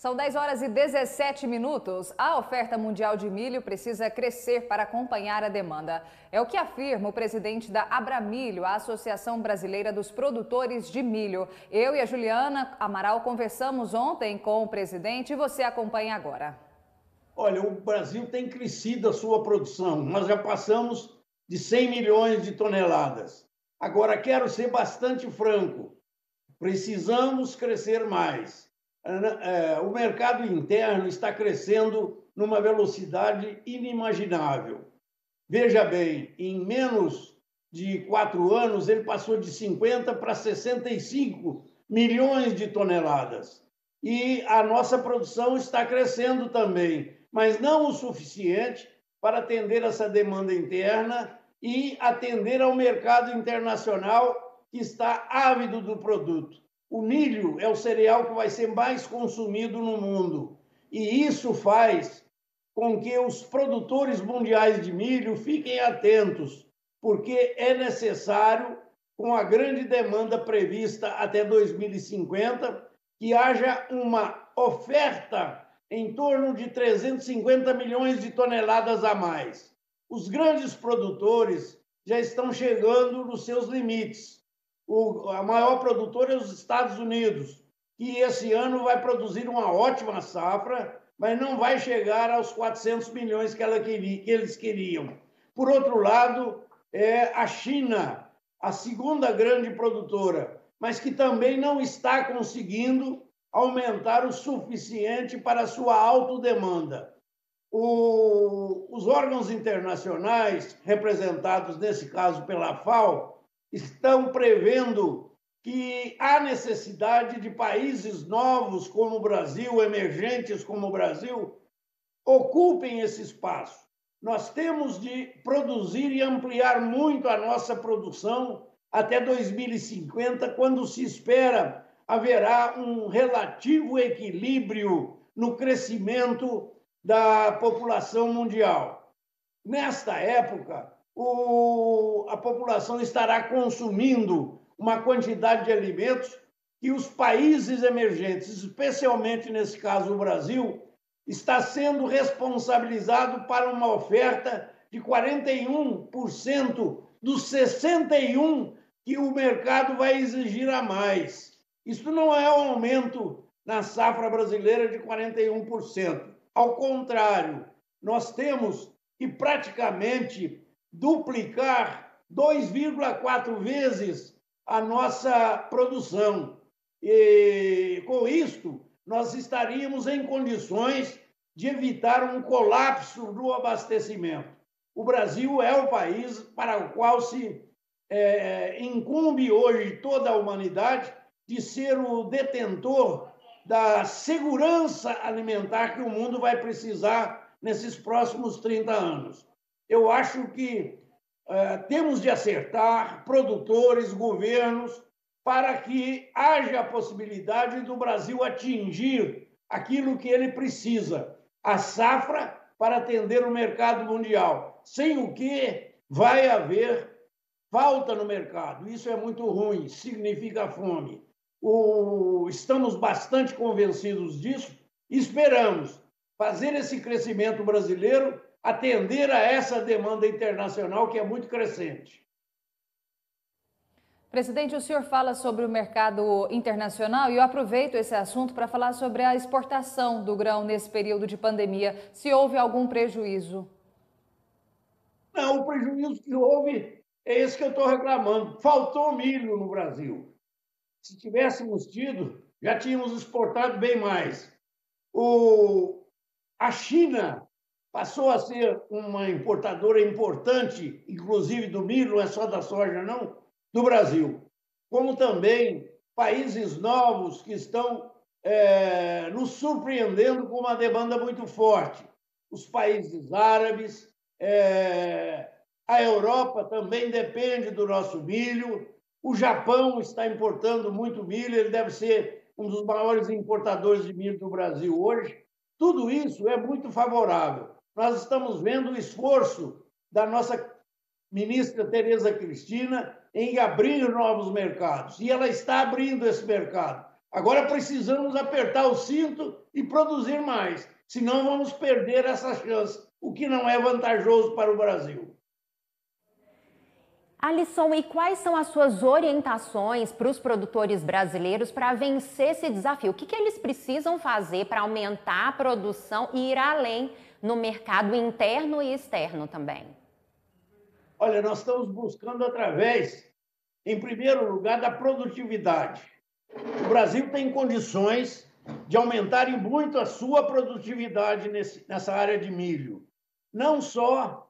São 10 horas e 17 minutos. A oferta mundial de milho precisa crescer para acompanhar a demanda. É o que afirma o presidente da Abramilho, a Associação Brasileira dos Produtores de Milho. Eu e a Juliana Amaral conversamos ontem com o presidente e você acompanha agora. Olha, o Brasil tem crescido a sua produção. Nós já passamos de 100 milhões de toneladas. Agora, quero ser bastante franco. Precisamos crescer mais. O mercado interno está crescendo numa velocidade inimaginável. Veja bem, em menos de 4 anos, ele passou de 50 para 65 milhões de toneladas. E a nossa produção está crescendo também, mas não o suficiente para atender essa demanda interna e atender ao mercado internacional que está ávido do produto. O milho é o cereal que vai ser mais consumido no mundo. E isso faz com que os produtores mundiais de milho fiquem atentos, porque é necessário, com a grande demanda prevista até 2050, que haja uma oferta em torno de 350 milhões de toneladas a mais. Os grandes produtores já estão chegando nos seus limites. A maior produtora é os Estados Unidos, que esse ano vai produzir uma ótima safra, mas não vai chegar aos 400 milhões que eles queriam. Por outro lado, é a China, a segunda grande produtora, mas que também não está conseguindo aumentar o suficiente para a sua autodemanda. Os órgãos internacionais, representados nesse caso pela FAO, estão prevendo que há necessidade de países novos como o Brasil, emergentes como o Brasil, ocupem esse espaço. Nós temos de produzir e ampliar muito a nossa produção até 2050, quando se espera haverá um relativo equilíbrio no crescimento da população mundial. Nesta época, a população estará consumindo uma quantidade de alimentos que os países emergentes, especialmente nesse caso o Brasil, está sendo responsabilizado para uma oferta de 41% dos 61% que o mercado vai exigir a mais. Isso não é um aumento na safra brasileira de 41%. Ao contrário, nós temos que praticamente duplicar 2,4 vezes a nossa produção. E com isto, nós estaríamos em condições de evitar um colapso do abastecimento. O Brasil é o país para o qual se incumbe hoje toda a humanidade de ser o detentor da segurança alimentar que o mundo vai precisar nesses próximos 30 anos. Eu acho que temos de acertar, produtores, governos, para que haja a possibilidade do Brasil atingir aquilo que ele precisa, a safra para atender o mercado mundial, sem o que vai haver falta no mercado. Isso é muito ruim, significa fome. Estamos bastante convencidos disso e esperamos fazer esse crescimento brasileiro atender a essa demanda internacional que é muito crescente. Presidente, o senhor fala sobre o mercado internacional e eu aproveito esse assunto para falar sobre a exportação do grão nesse período de pandemia. Se houve algum prejuízo? Não, o prejuízo que houve é esse que eu estou reclamando. Faltou milho no Brasil. Se tivéssemos tido, já tínhamos exportado bem mais. A China passou a ser uma importadora importante, inclusive do milho, não é só da soja, não, do Brasil. Como também países novos que estão nos surpreendendo com uma demanda muito forte. Os países árabes, a Europa também depende do nosso milho. O Japão está importando muito milho, ele deve ser um dos maiores importadores de milho do Brasil hoje. Tudo isso é muito favorável. Nós estamos vendo o esforço da nossa ministra Tereza Cristina em abrir novos mercados. E ela está abrindo esse mercado. Agora precisamos apertar o cinto e produzir mais, senão vamos perder essa chance, o que não é vantajoso para o Brasil. Alisson, e quais são as suas orientações para os produtores brasileiros para vencer esse desafio? O que eles precisam fazer para aumentar a produção e ir além no mercado interno e externo também? Olha, nós estamos buscando através, em primeiro lugar, da produtividade. O Brasil tem condições de aumentar em muito a sua produtividade nessa área de milho. Não só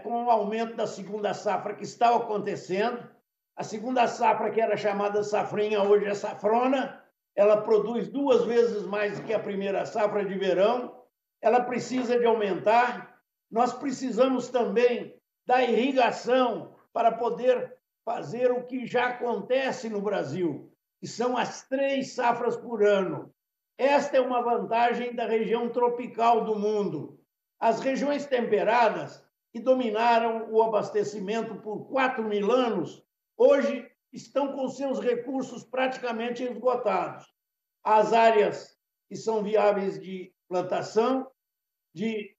com o aumento da segunda safra que está acontecendo. A segunda safra, que era chamada safrinha, hoje é safrona, ela produz 2 vezes mais do que a primeira safra de verão, ela precisa de aumentar. Nós precisamos também da irrigação para poder fazer o que já acontece no Brasil, que são as 3 safras por ano. Esta é uma vantagem da região tropical do mundo. As regiões temperadas, que dominaram o abastecimento por 4.000 anos, hoje estão com seus recursos praticamente esgotados. As áreas que são viáveis de plantação,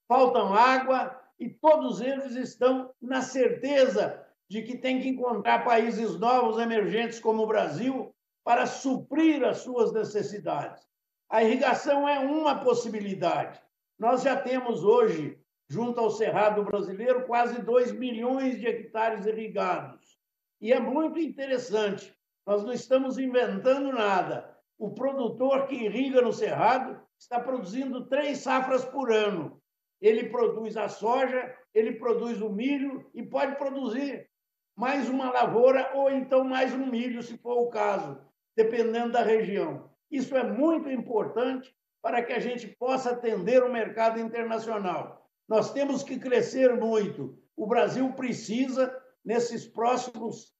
faltam água, e todos eles estão na certeza de que tem que encontrar países novos, emergentes como o Brasil, para suprir as suas necessidades. A irrigação é uma possibilidade. Nós já temos hoje, junto ao Cerrado brasileiro, quase 2 milhões de hectares irrigados. E é muito interessante, nós não estamos inventando nada. O produtor que irriga no Cerrado está produzindo 3 safras por ano. Ele produz a soja, ele produz o milho e pode produzir mais uma lavoura ou então mais um milho, se for o caso, dependendo da região. Isso é muito importante para que a gente possa atender o mercado internacional. Nós temos que crescer muito. O Brasil precisa, nesses próximos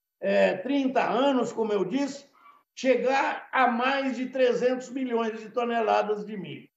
30 anos, como eu disse, chegar a mais de 300 milhões de toneladas de milho.